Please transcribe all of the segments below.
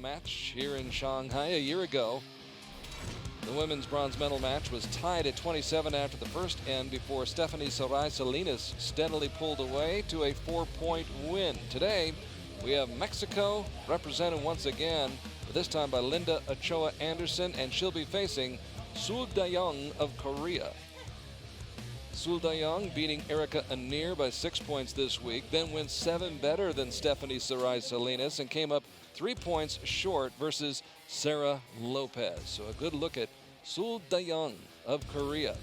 match here in Shanghai a year ago. The women's bronze medal match was tied at 27 after the first end before Stephanie Sarai Salinas steadily pulled away to a 4-point win. Today, we have Mexico represented once again, but this time by Linda Ochoa Anderson, and she'll be facing Seol Dayeong of Korea. Seol Dayeong beating Erica Anir by 6 points this week, then went 7 better than Stephanie Sarai Salinas and came up 3 points short versus Sarah Lopez. So a good look at Seol Dayeong of Korea.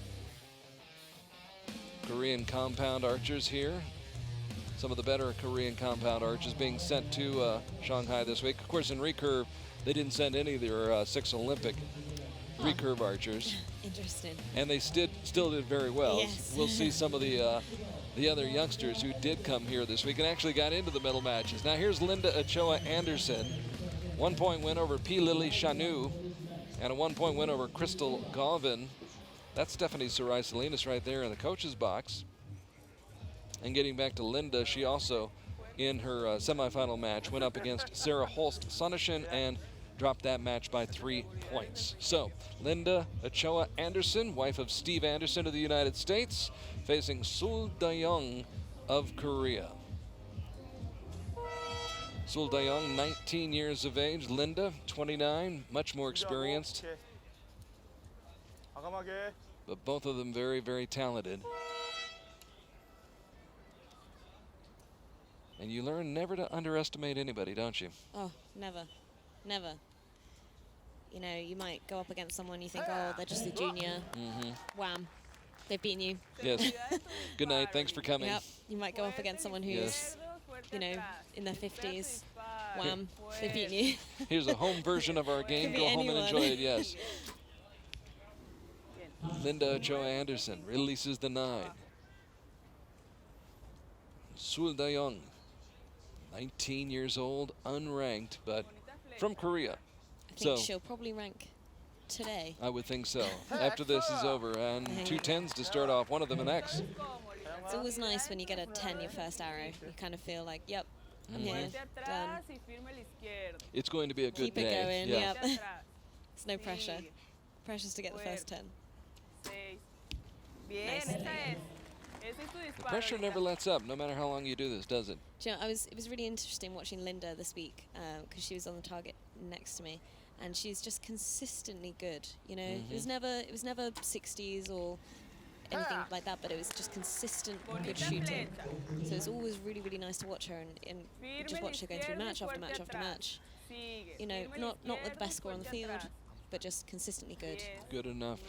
Korean compound archers here. Some of the better Korean compound archers being sent to Shanghai this week. Of course, in recurve, they didn't send any of their 6 Olympic recurve archers. Interesting. And they still did very well. Yes. We'll see some of the other youngsters who did come here this week and actually got into the medal matches. Now here's Linda Ochoa Anderson. 1-point win over P. Lily Chanu and a 1-point win over Crystal Galvin. That's Stephanie Sarai Salinas right there in the coach's box. And getting back to Linda, she also, in her semifinal match, went up against Sarah Holst Sonneshin and dropped that match by 3 points. So, Linda Ochoa Anderson, wife of Steve Anderson of the United States, facing Seol Dayeong of Korea. Seol Dayeong, 19 years of age. Linda, 29, much more experienced. But both of them very, very talented. And you learn never to underestimate anybody, don't you? Oh, never. Never. You know, you might go up against someone you think, oh, they're just a junior. Wham. They've beaten you. Yes. Good night. Thanks for coming. Yep. You might go up against someone who's, you know, in their 50s. Wham. They've beaten you. Here's a home version of our game. Go home and enjoy it, yes. Linda Ochoa Anderson releases the 9. Seol Dayeong, 19 years old, unranked, but from Korea. I think she'll probably rank today. I would think so. After this is over, and 2 10s to start off, one of them an X. It's always nice when you get a 10 your first arrow. You kind of feel like, yep, I'm here, done. It's going to be a good Keep it day. going, Yeah. yep. There's no pressure. Pressure's to get the first 10. Nice. The pressure never lets up, no matter how long you do this, does it? Do you know, it was really interesting watching Linda this week because she was on the target next to me, and she's just consistently good. You know, it was never 60s or anything like that, but it was just consistent good shooting. So it's always really, really nice to watch her and just watch her going through match after match after match. You know, not with the best score on the field, but just consistently good. Good enough.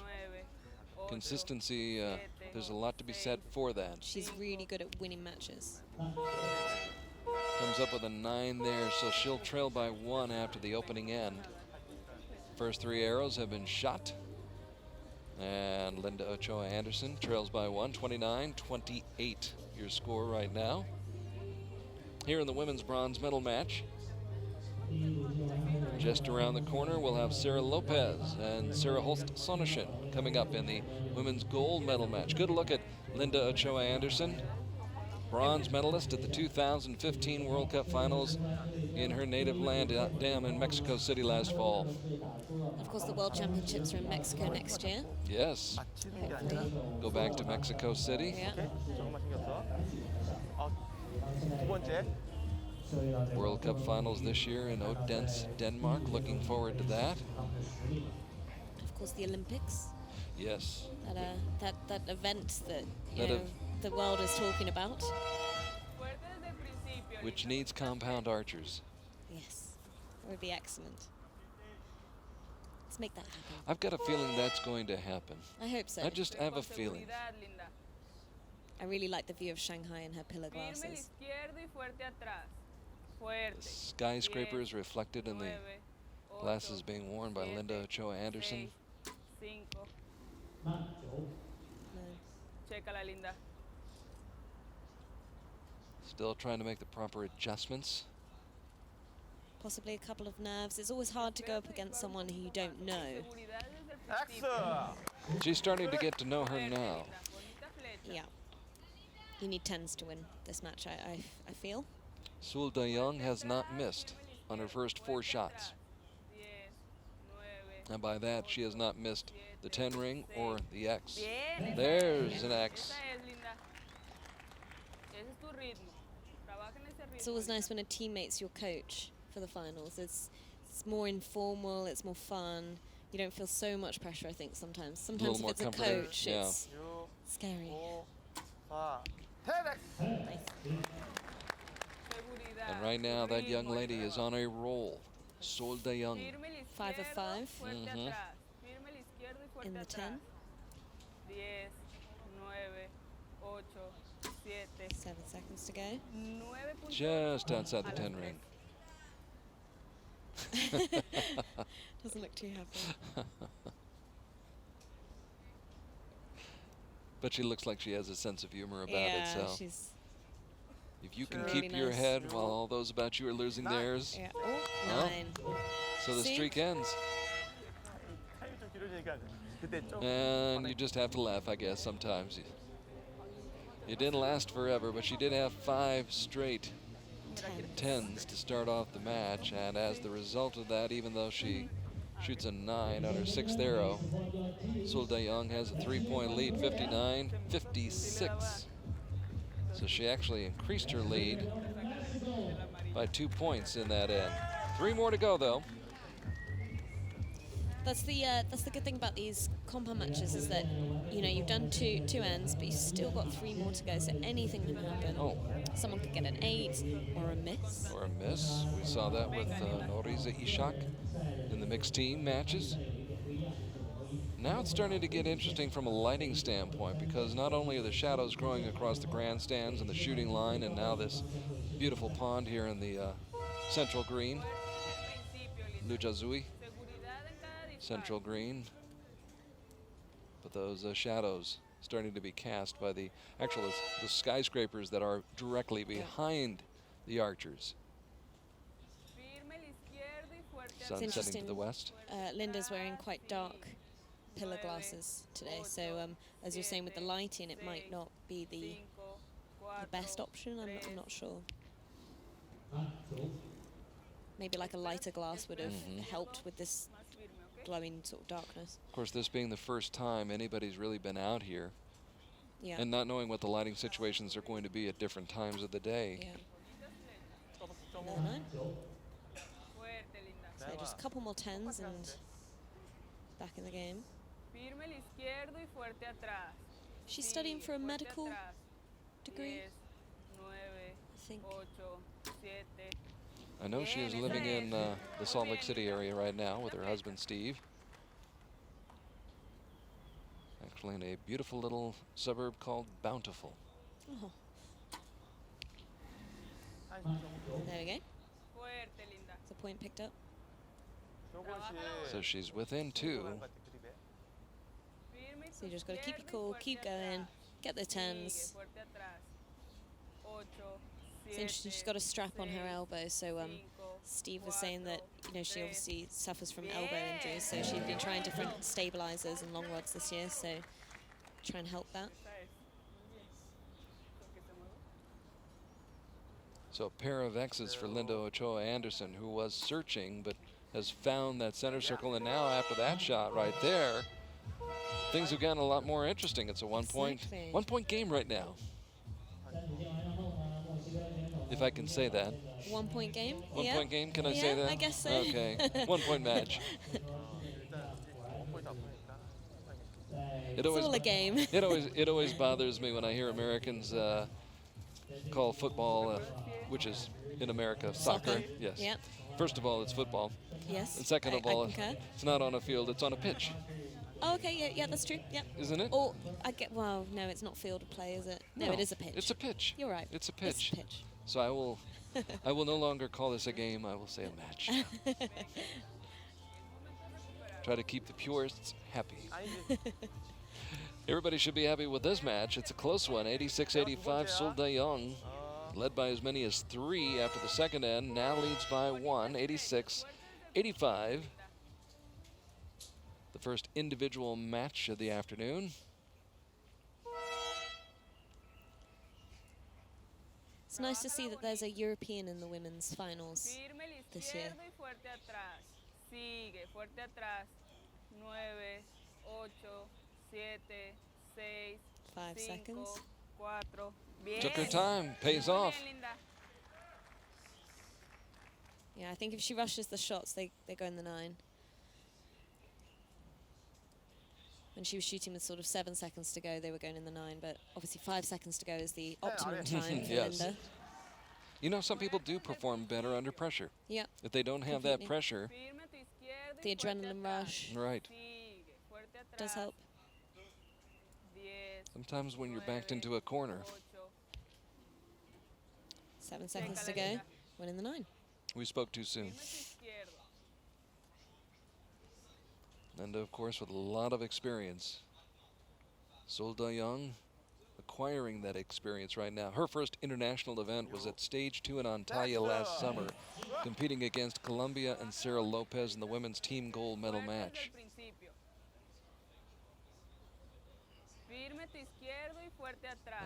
Consistency, there's a lot to be said for that. She's really good at winning matches. Comes up with a 9 there, so she'll trail by 1 after the opening end. First 3 arrows have been shot. And Linda Ochoa Anderson trails by 1, 29-28, your score right now. Here in the women's bronze medal match, just around the corner, we'll have Sarah Lopez and Sarah Holst Sonneshin coming up in the women's gold medal match. Good look at Linda Ochoa Anderson, bronze medalist at the 2015 World Cup Finals in her native land down in Mexico City last fall. Of course, the World Championships are in Mexico next year. Yes. Go back to Mexico City. Yeah. World Cup Finals this year in Odense, Denmark. Looking forward to that. Of course, the Olympics. Yes. That event that the world is talking about. Which needs compound archers. Yes, it would be excellent. Let's make that happen. I've got a feeling that's going to happen. I hope so. I just have a feeling. I really like the view of Shanghai and her pillar glasses. The skyscraper is reflected in the glasses being worn by Linda Ochoa Anderson. No. Still trying to make the proper adjustments. Possibly a couple of nerves. It's always hard to go up against someone who you don't know. She's starting to get to know her now. Yeah. You need 10s to win this match, I feel. Seol Dayeong has not missed on her first 4 shots. And by that, she has not missed the 10 ring or the X. There's an X. It's always nice when a teammate's your coach for the finals. It's more informal, it's more fun. You don't feel so much pressure, I think, sometimes. Sometimes if it's a coach, it's scary. Nice. And right now, that young lady is on a roll. Seol Dayeong. 5 of 5 in the 10. 7 seconds to go. Just outside the 10 ring. Doesn't look too happy. But she looks like she has a sense of humor about it. So She's if you can really keep your nice. head while all those about you are losing theirs, Yeah. Oh, 9. so the See? streak ends. And you just have to laugh, I guess, sometimes. It didn't last forever, but she did have 5 straight 10s to start off the match, and as the result of that, even though she shoots a 9 on her 6th arrow, Seol Dayeong has a 3-point lead, 59-56. So she actually increased her lead by 2 points in that end. 3 more to go, though. That's the good thing about these compound matches is that you've done two ends, but you've still got 3 more to go. So anything can happen. Oh. Someone could get an 8 or a miss. Or a miss. We saw that with Noriza Ishak in the mixed team matches. Now it's starting to get interesting from a lighting standpoint, because not only are the shadows growing across the grandstands and the shooting line, and now this beautiful pond here in the central green, Lujazui central green, but those shadows starting to be cast by the skyscrapers that are directly behind the archers. Sun setting to the west. Linda's wearing quite dark pillar glasses today, so as you're saying with the lighting, it might not be the best option. I'm not sure. Maybe like a lighter glass would have helped with this glowing sort of darkness. Of course, this being the first time anybody's really been out here, Yeah. and not knowing what the lighting situations are going to be at different times of the day. Yeah. Another 9. So just a couple more 10s and back in the game. She's studying for a medical degree, I think. I know she is living in the Salt Lake City area right now with her husband, Steve. Actually in a beautiful little suburb called Bountiful. Oh. There we go. It's a point picked up. So she's within 2. So you just got to keep your cool, keep going, get the 10s. It's interesting, she's got a strap on her elbow, so Steve was saying that she obviously suffers from elbow injuries, so she's been trying different stabilizers and long rods this year, so try and help that. So a pair of X's for Linda Ochoa Anderson, who was searching but has found that center circle, and now after that shot right there, things have gotten a lot more interesting. It's a one point game right now, if I can say that. 1 point game? 1 yeah. point game, can I say that? I guess so. Okay, 1 point match. It's all a game. It always bothers me when I hear Americans call football, which is in America soccer. Yes. Yep. First of all, it's football. Yes. And second of all, concur. it's not on a field; it's on a pitch. Oh, okay. Yeah, that's true. Yep. Isn't it? Or well, no, it's not field of play, is it? No, it is a pitch. It's a pitch. You're right. It's a pitch. It's a pitch. So I will no longer call this a game. I will say a match. Try to keep the purists happy. Everybody should be happy with this match. It's a close one, 86-85. Seol Dayeong, led by as many as 3 after the second end, now leads by 1, 86-85. The first individual match of the afternoon. It's nice to see that there's a European in the women's finals this year. 5 seconds. Took her time, pays off. Yeah, I think if she rushes the shots, they go in the 9. When she was shooting with sort of 7 seconds to go, they were going in the 9, but obviously 5 seconds to go is the optimum time for Yes. Linda. You know, some people do perform better under pressure. Yeah. If they don't have that pressure. The adrenaline rush. Right. Does help. Sometimes when you're backed into a corner. 7 seconds to go. Went in the 9. We spoke too soon. Linda, of course, with a lot of experience. Seol Dayeong acquiring that experience right now. Her first international event was at Stage 2 in Antalya last summer, competing against Colombia and Sarah Lopez in the women's team gold medal match.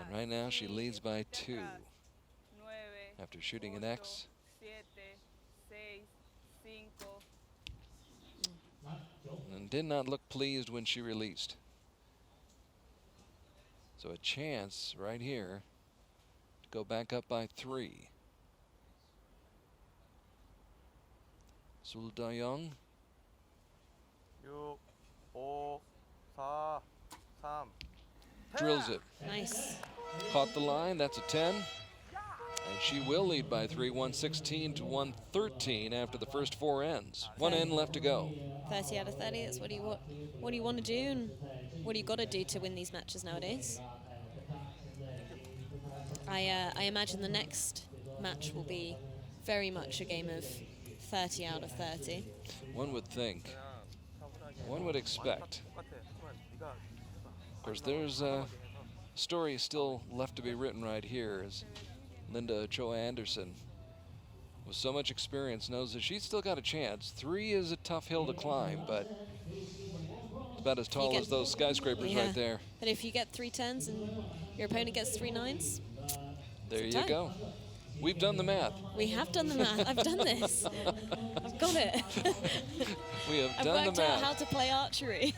And right now she leads by 2 after shooting an X. And did not look pleased when she released. So a chance right here to go back up by 3. Seol Dayeong. 6, 5, 4, 3. Drills it. Nice. Caught the line, that's a 10. And she will lead by 3, 116 to 113 after the first 4 ends. 1 end left to go. 30 out of 30, that's what do you want to do, and what do you got to do to win these matches nowadays? I imagine the next match will be very much a game of 30 out of 30. One would think, one would expect. Of course, there's a story still left to be written right here as Linda Ochoa Anderson, with so much experience, knows that she's still got a chance. 3 is a tough hill to climb, but it's about as tall as those skyscrapers right there. But if you get 3 10s and your opponent gets 3 9s, there you go. We've done the math. We have done the math. I've done this. I've got it. We have I've done the worked out math. how to play archery.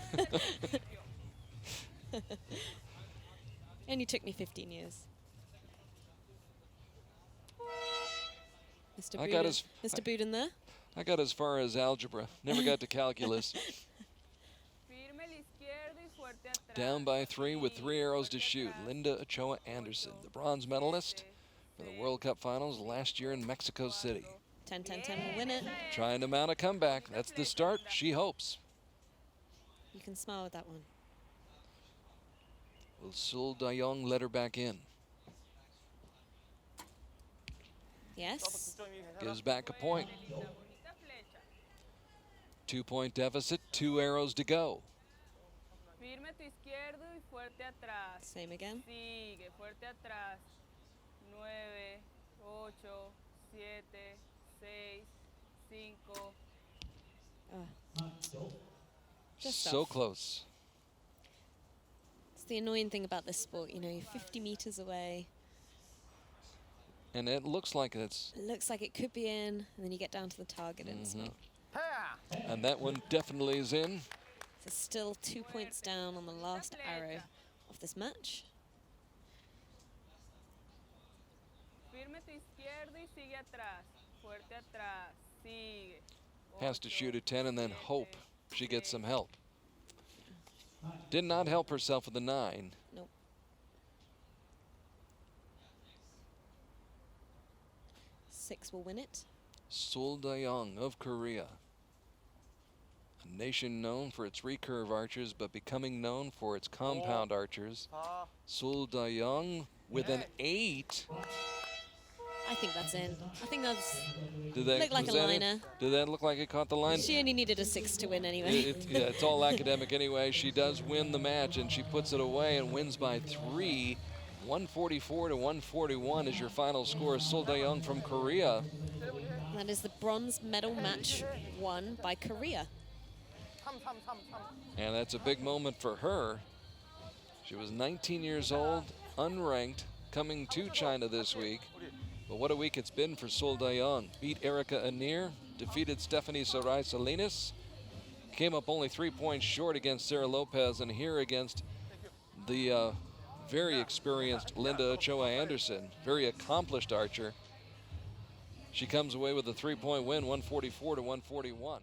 Only took me 15 years. Mr. Buden there. I got as far as algebra. Never got to calculus. Down by 3 with 3 arrows to shoot. Linda Ochoa Anderson, the bronze medalist for the World Cup finals last year in Mexico City. 10-10-10 will win it. Trying to mount a comeback. That's the start, she hopes. You can smile with that one. Will Seol Dayeong let her back in? Yes. Gives back a point. 2-point deficit, 2 arrows to go. Same again. Just so off. close. It's the annoying thing about this sport, you know, you're 50 meters away. And it looks like it's... It looks like it could be in, and then you get down to the target and it's not. And that one definitely is in. So still 2 points down on the last arrow of this match. Has to shoot a 10 and then hope she gets some help. Did not help herself with the 9. Nope. Six will win it. Seol Dayeong of Korea. A nation known for its recurve archers, but becoming known for its compound archers. Seol Dayeong with an 8. I think that's in. I think that's Looked like a liner. Did that look like it caught the line? She only needed a 6 to win anyway. Yeah, it's all academic anyway. She does win the match, and she puts it away and wins by 3. 144 to 141 is your final score. Seol Dayeong from Korea. That is the bronze medal match won by Korea. And that's a big moment for her. She was 19 years old, unranked, coming to China this week. But what a week it's been for Seol Dayeong. Beat Erica Anir, defeated Stephanie Sarai Salinas, came up only 3 points short against Sarah Lopez, and here against the very experienced Linda Ochoa Anderson, very accomplished archer. She comes away with a 3-point win, 144 to 141.